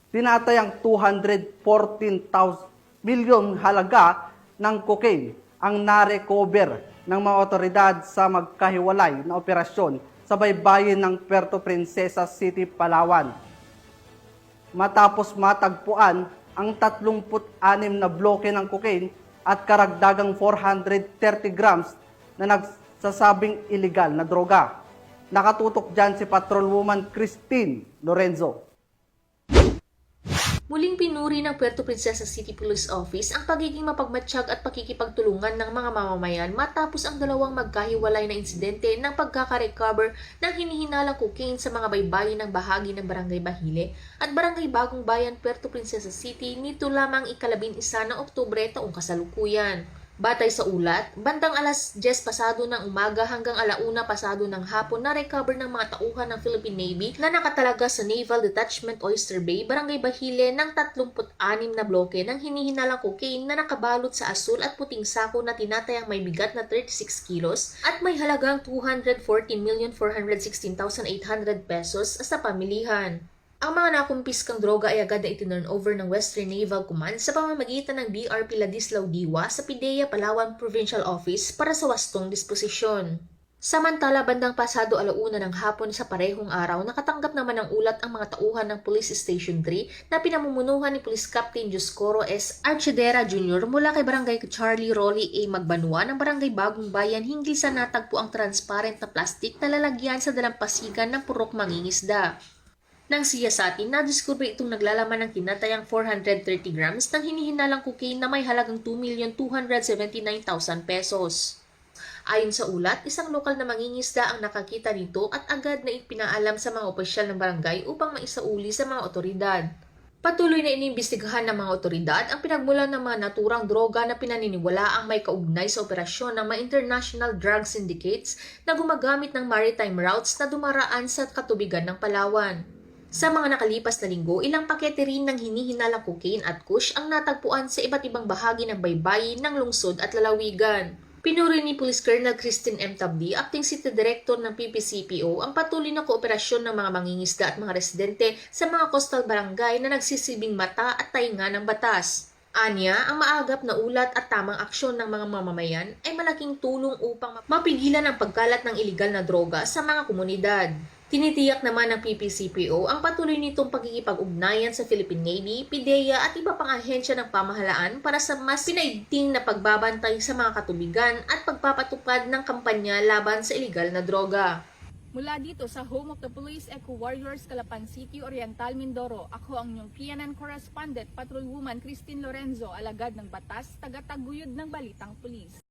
tinatayang 214,000 milyon halaga ng cocaine ang narecover ng mga otoridad sa magkahiwalay na operasyon sa baybayin ng Puerto Princesa City, Palawan. Matapos matagpuan ang 36 na bloke ng cocaine at karagdagang 430 grams na nagsasabing illegal na droga. Nakatutok dyan si Patrolwoman Christine Lorenzo. Muling pinuri ng Puerto Princesa City Police Office ang pagiging mapagmatsyag at pakikipagtulungan ng mga mamamayan matapos ang dalawang magkahiwalay na insidente ng pagkakarecover ng hinihinalang cocaine sa mga baybayin ng bahagi ng Barangay Bahile at Barangay Bagong Bayan, Puerto Princesa City nito lamang ika-11 ng Oktubre taong kasalukuyan. Batay sa ulat, bandang alas 10 pasado ng umaga hanggang 1:00 pasado ng hapon na recover ng mga tauhan ng Philippine Navy na nakatalaga sa Naval Detachment Oyster Bay, Barangay Bahile ng 36 na bloke ng hinihinalang cocaine na nakabalot sa asul at puting sako na tinatayang may bigat na 36 kilos at may halagang 214,416,800 pesos sa pamilihan. Ang mga nakumpiskang droga ay agad na itinurn over ng Western Naval Command sa pamamagitan ng BRP Ladislao Diwa sa PIDEA Palawan Provincial Office para sa wastong disposisyon. Samantala, bandang pasado 1:00 ng hapon sa parehong araw, nakatanggap naman ng ulat ang mga tauhan ng Police Station 3 na pinamumunuhan ni Police Captain Dioscoro S. Archidera Jr. mula kay Barangay Charlie Rolly A. Magbanwa ng Barangay Bagong Bayan hinggil sa natagpo ang transparent na plastic na lalagyan sa dalampasigan ng purok mangingisda. Nang siyasatin, nadiskubre itong naglalaman ng tinatayang 430 grams ng hinihinalang cocaine na may halagang 2,279,000 pesos. Ayon sa ulat, isang lokal na mangingisda ang nakakita nito at agad na ipinaalam sa mga opisyal ng barangay upang maisauli sa mga otoridad. Patuloy na iniimbestigahan ng mga otoridad ang pinagmulan ng mga naturang droga na pinaniniwala ang may kaugnay sa operasyon ng mga international drug syndicates na gumagamit ng maritime routes na dumaraan sa katubigan ng Palawan. Sa mga nakalipas na linggo, ilang pakete rin ng hinihinalang cocaine at kush ang natagpuan sa iba't ibang bahagi ng baybayin ng lungsod at lalawigan. Pinuri ni Police Colonel Christine M. Tabdi, Acting City Director ng PPCPO, ang patuloy na kooperasyon ng mga mangingisda at mga residente sa mga coastal barangay na nagsisilbing mata at tainga ng batas. Anya, ang maagap na ulat at tamang aksyon ng mga mamamayan ay malaking tulong upang mapigilan ang pagkalat ng iligal na droga sa mga komunidad. Tinitiyak naman ng PPCPO ang patuloy nitong pagkikipag-ugnayan sa Philippine Navy, PIDEA at iba pang ahensya ng pamahalaan para sa mas pinaigting na pagbabantay sa mga katubigan at pagpapatupad ng kampanya laban sa iligal na droga. Mula dito sa Home of the Police Eco Warriors, Calapan City, Oriental, Mindoro, ako ang inyong PNN Correspondent, Patrolwoman Christine Lorenzo, alagad ng batas, tagataguyod ng Balitang Pulis.